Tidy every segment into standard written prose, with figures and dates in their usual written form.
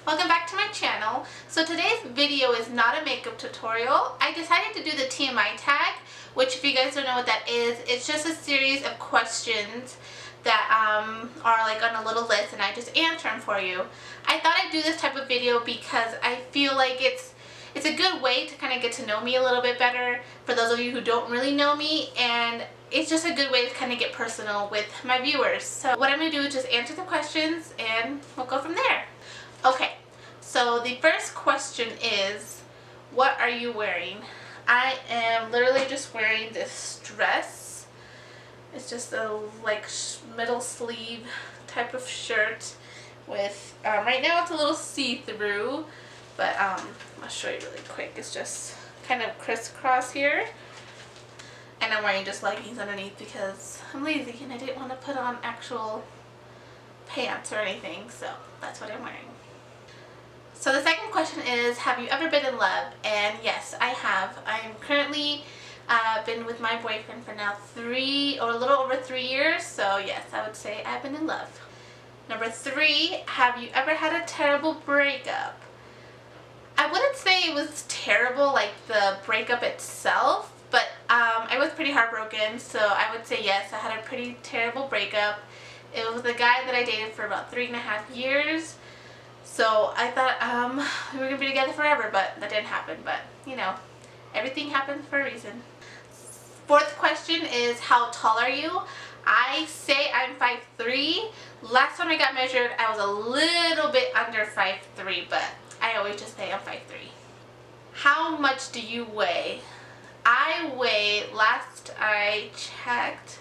Welcome back to my channel. So today's video is not a makeup tutorial. I decided to do the TMI tag, which if you guys don't know what that is, it's just a series of questions that are like on a little list and I just answer them for you. I thought I'd do this type of video because I feel like it's a good way to kind of get to know me a little bit better for those of you who don't really know me, and it's just a good way to kind of get personal with my viewers. So what I'm going to do is just answer the questions and we'll go from there. Okay, so the first question is, what are you wearing? I am literally just wearing this dress. It's just a like middle sleeve type of shirt with, right now it's a little see-through, but I'll show you really quick. It's just kind of crisscross here. And I'm wearing just leggings underneath because I'm lazy and I didn't want to put on actual pants or anything, so that's what I'm wearing. So the second question is, have you ever been in love? And yes, I have. I'm currently been with my boyfriend for now a little over 3 years, so yes, I would say I've been in love. Number 3, have you ever had a terrible breakup? I wouldn't say it was terrible, like the breakup itself, but I was pretty heartbroken, so I would say yes, I had a pretty terrible breakup. It was the guy that I dated for about 3.5 years. So I thought we were going to be together forever, but that didn't happen. But, you know, everything happens for a reason. Fourth question is, how tall are you? I say I'm 5'3". Last time I got measured, I was a little bit under 5'3", but I always just say I'm 5'3". How much do you weigh? I weigh, last I checked,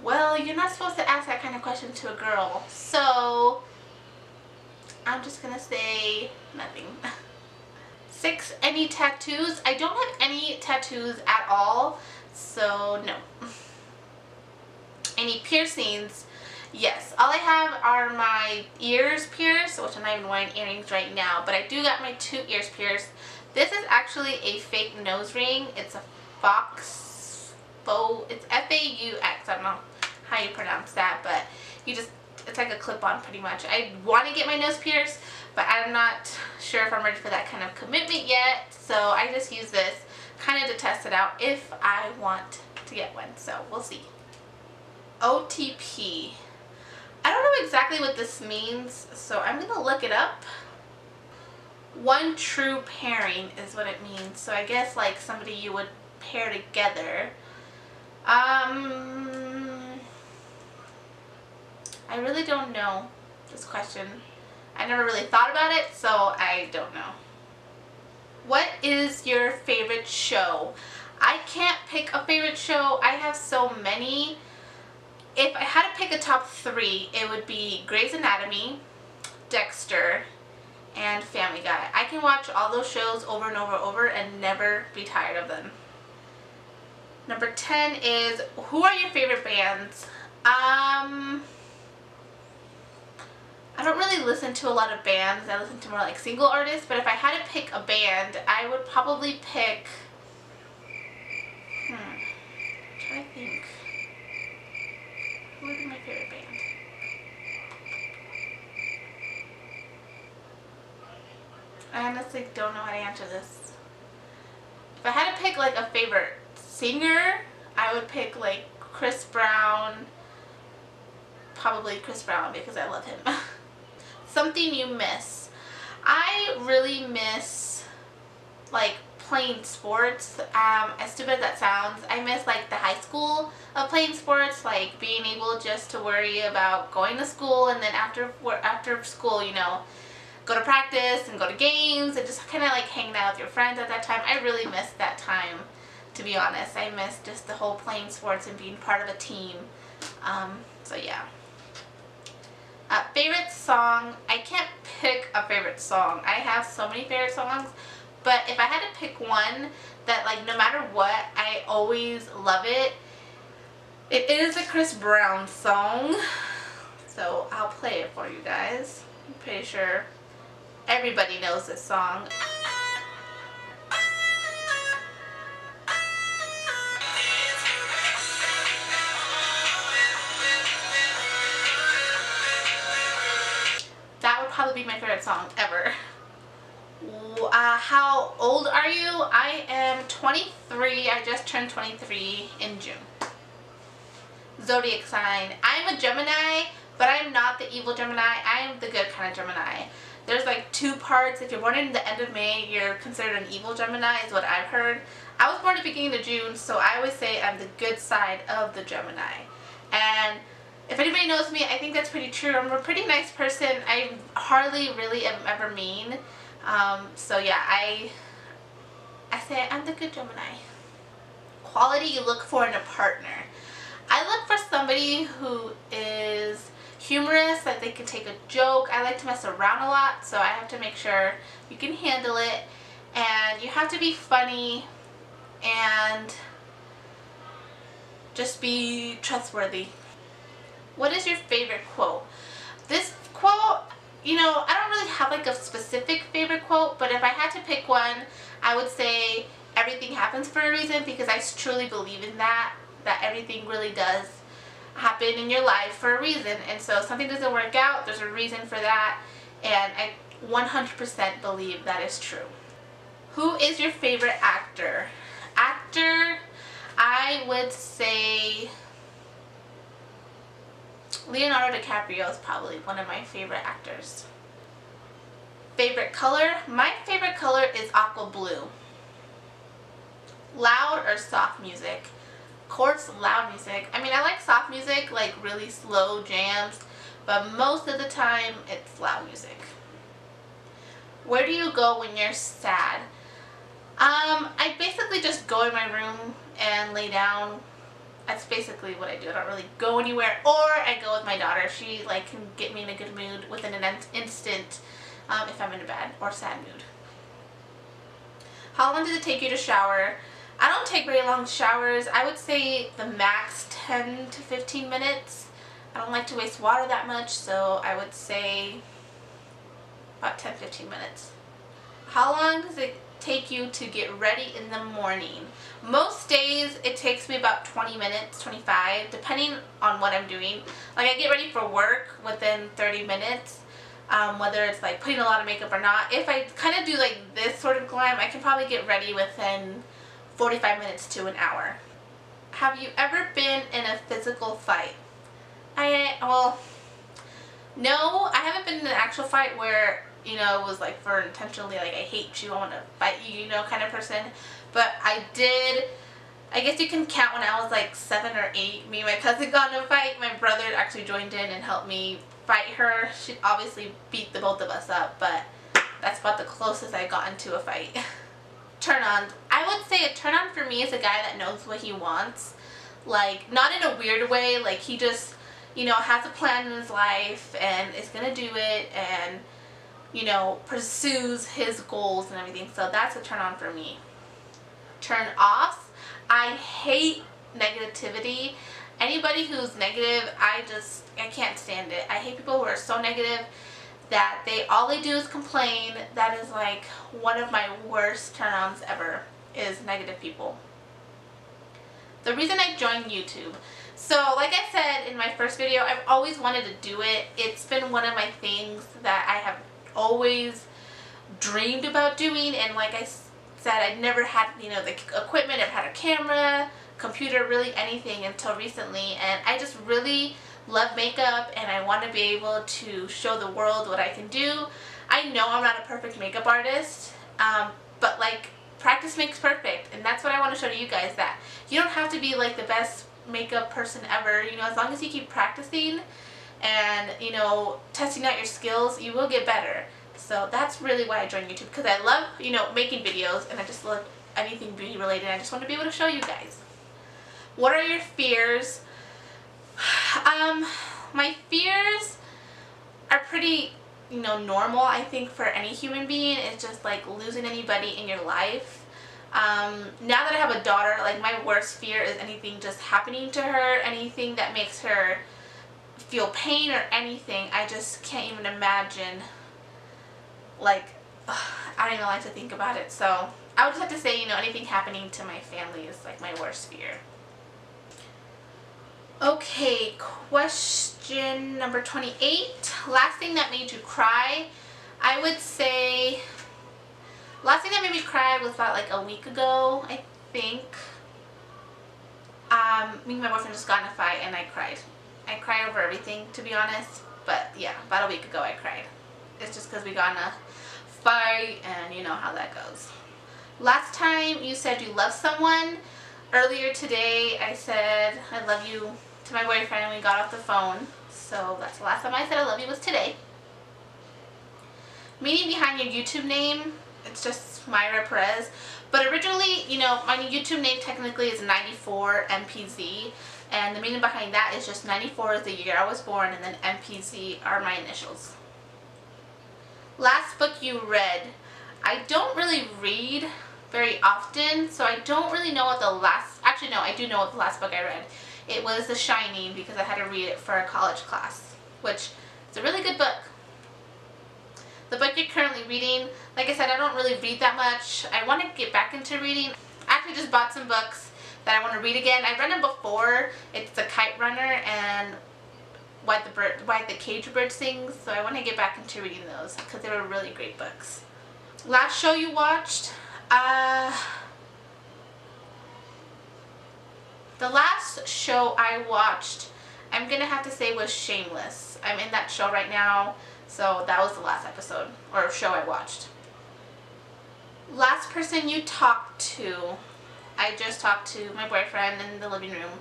well, you're not supposed to ask that kind of question to a girl, so I'm just gonna say nothing. 6, any tattoos? I don't have any tattoos at all, so no. Any piercings? Yes, all I have are my ears pierced, which I'm not even wearing earrings right now, but I do got my 2 ears pierced. This is actually a fake nose ring. It's a faux, it's F-A-U-X. I don't know how you pronounce that, but it's like a clip-on pretty much. I want to get my nose pierced, but I'm not sure if I'm ready for that kind of commitment yet, so I just use this kind of to test it out if I want to get one, so we'll see. OTP. I don't know exactly what this means, so I'm going to look it up. One true pairing is what it means, so I guess like somebody you would pair together. I really don't know this question. I never really thought about it, so I don't know. What is your favorite show? I can't pick a favorite show. I have so many. If I had to pick a top 3, it would be Grey's Anatomy, Dexter, and Family Guy. I can watch all those shows over and over and never be tired of them. Number 10 is, who are your favorite bands? I don't really listen to a lot of bands. I listen to more like single artists, but if I had to pick a band, I would probably pick, I'm trying to think. Who would be my favorite band? I honestly don't know how to answer this. If I had to pick like a favorite singer, I would pick like Chris Brown. Probably Chris Brown because I love him. Something you miss. I really miss like playing sports. As stupid as that sounds, I miss like the high school of playing sports, like being able just to worry about going to school and then after school, you know, go to practice and go to games and just kind of like hanging out with your friends at that time. I really miss that time, to be honest. I miss just the whole playing sports and being part of a team. So yeah. Favorite song? I can't pick a favorite song. I have so many favorite songs, but if I had to pick one that like no matter what, I always love it, it is a Chris Brown song. So I'll play it for you guys. I'm pretty sure everybody knows this song. That probably be my favorite song ever. How old are you? I am 23. I just turned 23 in June. Zodiac sign. I'm a Gemini, but I'm not the evil Gemini. I am the good kind of Gemini. There's like two parts. If you're born in the end of May, you're considered an evil Gemini, is what I've heard. I was born at the beginning of June, so I always say I'm the good side of the Gemini. And if anybody knows me, I think that's pretty true. I'm a pretty nice person. I hardly really am ever mean. So yeah, I say I'm the good Gemini. Quality you look for in a partner. I look for somebody who is humorous, that they can take a joke. I like to mess around a lot, so I have to make sure you can handle it. And you have to be funny and just be trustworthy. What is your favorite quote? This quote, you know, I don't really have like a specific favorite quote, but if I had to pick one, I would say everything happens for a reason, because I truly believe in that everything really does happen in your life for a reason. And so if something doesn't work out, there's a reason for that, and I 100% believe that is true. Who is your favorite actor? Actor, I would say Leonardo DiCaprio is probably one of my favorite actors. Favorite color? My favorite color is aqua blue. Loud or soft music? Of course, loud music. I mean, I like soft music, like really slow jams, but most of the time it's loud music. Where do you go when you're sad? I basically just go in my room and lay down. That's basically what I do. I don't really go anywhere, or I go with my daughter. She like can get me in a good mood within an instant if I'm in a bad or sad mood. How long does it take you to shower? I don't take very long showers. I would say the max 10 to 15 minutes. I don't like to waste water that much, so I would say about 10-15 minutes. How long does it take you to get ready in the morning? Most days it takes me about 20 minutes, 25, depending on what I'm doing. Like I get ready for work within 30 minutes, whether it's like putting a lot of makeup or not. If I kind of do like this sort of glam, I can probably get ready within 45 minutes to an hour. Have you ever been in a physical fight? Well, no, I haven't been in an actual fight where, you know, it was like for intentionally like I hate you, I want to fight you, you know, kind of person. But I did, I guess you can count when I was like 7 or 8, me and my cousin got in a fight. My brother actually joined in and helped me fight her. She obviously beat the both of us up, but that's about the closest I got into a fight. Turn-ons. I would say a turn-on for me is a guy that knows what he wants. Like, not in a weird way, like he just, you know, has a plan in his life and is gonna do it and, you know, pursues his goals and everything. So that's a turn-on for me. Turn-offs. I hate negativity. Anybody who's negative, I can't stand it. I hate people who are so negative that all they do is complain. That is like one of my worst turn-ons ever, is negative people. The reason I joined YouTube. So like I said in my first video, I've always wanted to do it. It's been one of my things that I have always dreamed about doing, and like I said, I'd never had, you know, the equipment. I've had a camera, computer, really anything until recently, and I just really love makeup and I want to be able to show the world what I can do. I know I'm not a perfect makeup artist, but like practice makes perfect, and that's what I want to show to you guys, that you don't have to be like the best makeup person ever. You know, as long as you keep practicing and, you know, testing out your skills, you will get better. So that's really why I joined YouTube, because I love, you know, making videos, and I just love anything beauty related. I just want to be able to show you guys. What are your fears? My fears are pretty, you know, normal, I think, for any human being. It's just like losing anybody in your life. Now that I have a daughter, like my worst fear is anything just happening to her, anything that makes her feel pain or anything. I just can't even imagine, like, I don't even like to think about it. So I would just have to say, you know, anything happening to my family is like my worst fear. Okay, question number 28. Last thing that made you cry? I would say last thing that made me cry was about like a week ago, I think. Me and my boyfriend just got in a fight and I cried. I cried over everything, to be honest. But yeah, about a week ago I cried. It's just because we got in a fight and you know how that goes. Last time you said you love someone. Earlier today I said I love you to my boyfriend and we got off the phone. So that's the last time I said I love you was today. Meaning behind your YouTube name, it's just Myra Perez. But originally, you know, my YouTube name technically is 94 MPZ. And the meaning behind that is just 94 is the year I was born and then MPZ are my initials. Last book you read. I don't really read very often, so I don't really know what the last, actually no, I do know what the last book I read. It was The Shining because I had to read it for a college class, which is a really good book. The book you're currently reading, like I said, I don't really read that much. I want to get back into reading. I actually just bought some books that I want to read again. I've read them before. It's The Kite Runner and Why the Cage Bird Sings, so I want to get back into reading those because they were really great books. Last show you watched? The last show I watched, I'm going to have to say, was Shameless. I'm in that show right now, so that was the last episode, or show I watched. Last person you talked to. I just talked to my boyfriend in the living room,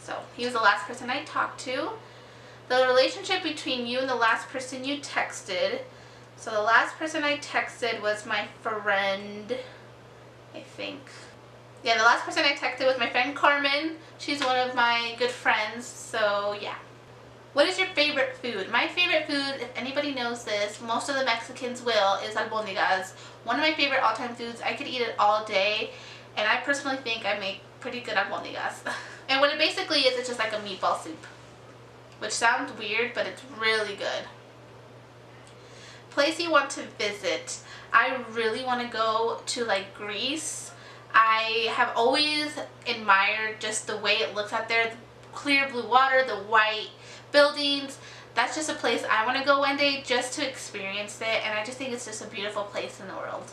so he was the last person I talked to. The relationship between you and the last person you texted. So the last person I texted was my friend, I think. Yeah, the last person I texted was my friend Carmen. She's one of my good friends, so yeah. What is your favorite food? My favorite food, if anybody knows this, most of the Mexicans will, is albóndigas. One of my favorite all-time foods. I could eat it all day, and I personally think I make pretty good albóndigas. And what it basically is, it's just like a meatball soup. Which sounds weird, but it's really good. Place you want to visit. I really want to go to like Greece. I have always admired just the way it looks out there. The clear blue water, the white buildings. That's just a place I want to go one day just to experience it. And I just think it's just a beautiful place in the world.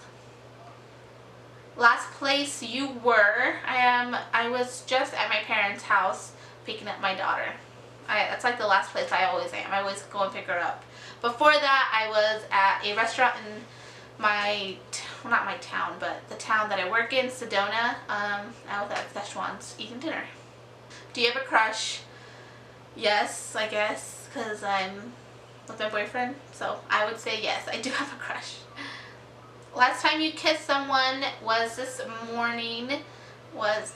Last place you were. I was just at my parents' house picking up my daughter. That's like the last place I always am. I always go and pick her up. Before that, I was at a restaurant in my, well, not my town, but the town that I work in, Sedona. I was at Szechuan's eating dinner. Do you have a crush? Yes, I guess, because I'm with my boyfriend. So I would say yes, I do have a crush. Last time you kissed someone was this morning, was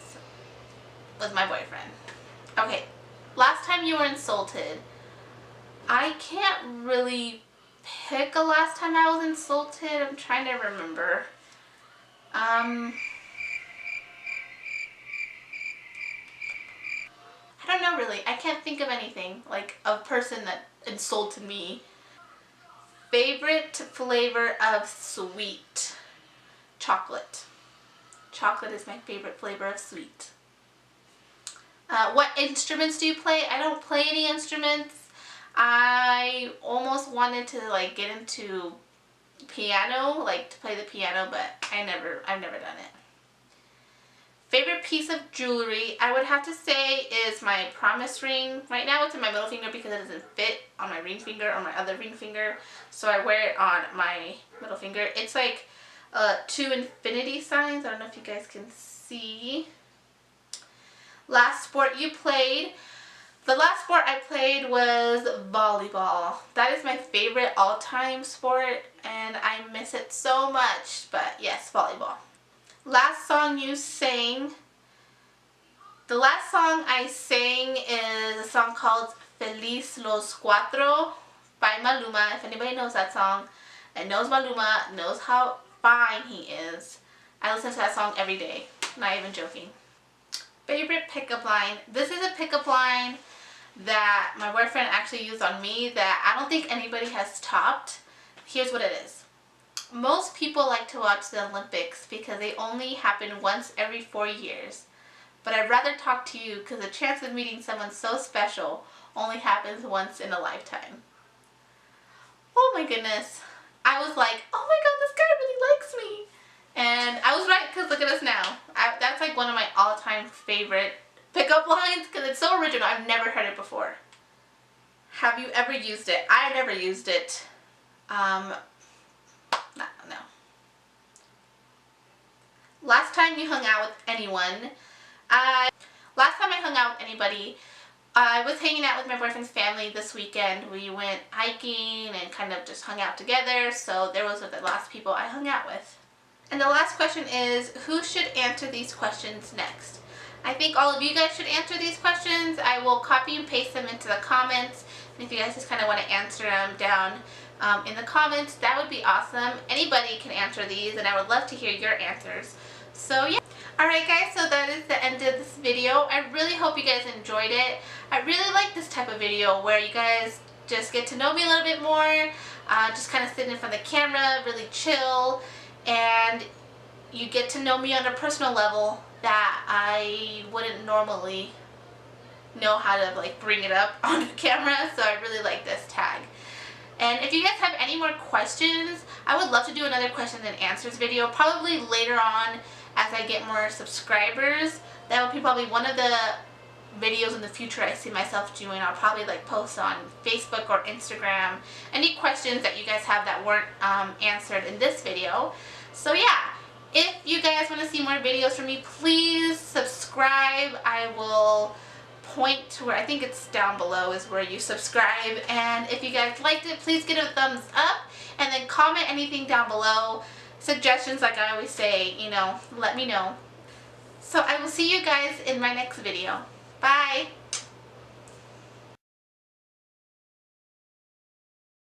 my boyfriend. Okay. Last time you were insulted. I can't really pick a last time I was insulted. I'm trying to remember. I don't know really. I can't think of anything like a person that insulted me. Favorite flavor of sweet? Chocolate. Chocolate is my favorite flavor of sweet. What instruments do you play? I don't play any instruments. I almost wanted to like get into piano, like to play the piano, but I've never done it. Favorite piece of jewelry, I would have to say, is my promise ring. Right now it's in my middle finger because it doesn't fit on my ring finger or my other ring finger, so I wear it on my middle finger. It's like 2 infinity signs. I don't know if you guys can see. Last sport you played. The last sport I played was volleyball. That is my favorite all-time sport and I miss it so much, but yes, volleyball. Last song you sang. The last song I sang is a song called Feliz Los Cuatro by Maluma. If anybody knows that song and knows Maluma, knows how fine he is. I listen to that song every day, not even joking. Favorite pickup line. This is a pickup line that my boyfriend actually used on me that I don't think anybody has topped. Here's what it is. Most people like to watch the Olympics because they only happen once every 4 years. but I'd rather talk to you because the chance of meeting someone so special only happens once in a lifetime. Oh my goodness. I was like, oh my god, this guy really likes me. And I was right, because look at us now. That's like one of my all-time favorite pickup lines because it's so original. I've never heard it before. Have you ever used it? I never used it. No. Last time you hung out with anyone, last time I hung out with anybody, I was hanging out with my boyfriend's family this weekend. We went hiking and kind of just hung out together, so there was the last people I hung out with. And the last question is, who should answer these questions next? I think all of you guys should answer these questions. I will copy and paste them into the comments, and if you guys just kind of want to answer them down in the comments, that would be awesome. Anybody can answer these, and I would love to hear your answers. So yeah. Alright guys, so that is the end of this video. I really hope you guys enjoyed it. I really like this type of video where you guys just get to know me a little bit more, just kind of sitting in front of the camera, really chill, and you get to know me on a personal level that I wouldn't normally know how to like bring it up on camera, so I really like this tag. And if you guys have any more questions, I would love to do another questions and answers video, probably later on as I get more subscribers. That would be probably one of the videos in the future I see myself doing. I'll probably like post on Facebook or Instagram any questions that you guys have that weren't answered in this video. So yeah, if you guys want to see more videos from me, please subscribe. I will point to where, I think it's down below is where you subscribe, and if you guys liked it, please give it a thumbs up and then comment anything down below. Suggestions, like I always say, you know, let me know. So I will see you guys in my next video. Bye!